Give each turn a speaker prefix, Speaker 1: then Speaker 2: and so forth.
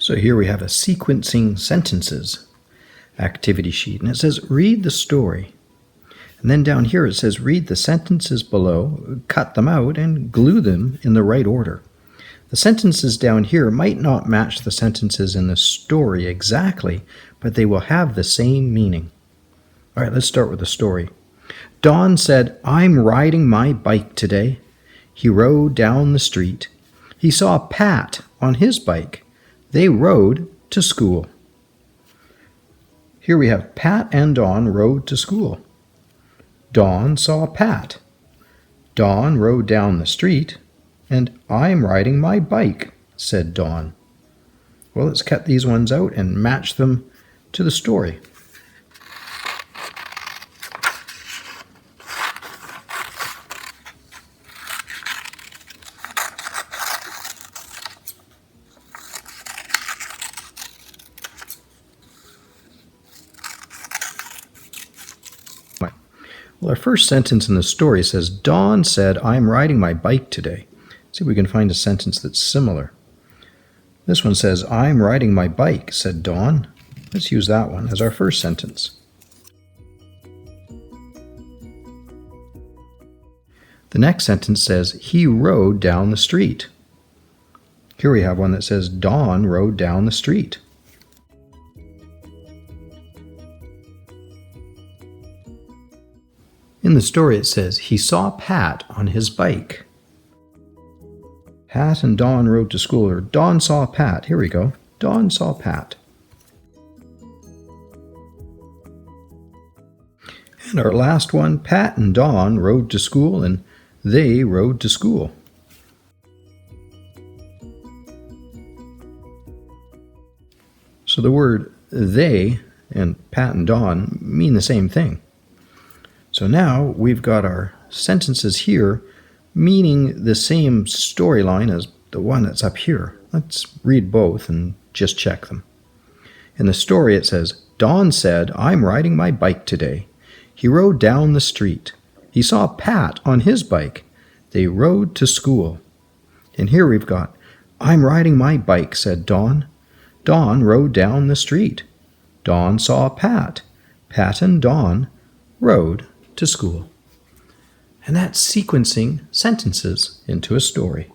Speaker 1: So here we have a sequencing sentences activity sheet, and it says read the story. And then down here it says read the sentences below, cut them out, and glue them in the right order. The sentences down here might not match the sentences in the story exactly, but they will have the same meaning. All right, let's start with the story. Don said, "I'm riding my bike today." He rode down the street. He saw Pat on his bike. They rode to school. Here we have Pat and Don rode to school. Don saw Pat. Don rode down the street, and "I'm riding my bike," said Don. Well, let's cut these ones out and match them to the story. Well, our first sentence in the story says, Don said, "I'm riding my bike today." See if we can find a sentence that's similar. This one says, "I'm riding my bike," said Don. Let's use that one as our first sentence. The next sentence says, "He rode down the street." Here we have one that says, Don rode down the street. In the story it says, he saw Pat on his bike. Pat and Don rode to school, or Don saw Pat. Here we go. Don saw Pat. And our last one, Pat and Don rode to school, and they rode to school. So the word they and Pat and Don mean the same thing. So now we've got our sentences here meaning the same storyline as the one that's up here. Let's read both and just check them. In the story it says, Don said, "I'm riding my bike today." He rode down the street. He saw Pat on his bike. They rode to school. And here we've got, "I'm riding my bike," said Don. Don rode down the street. Don saw Pat. Pat and Don rode to school. And that's sequencing sentences into a story.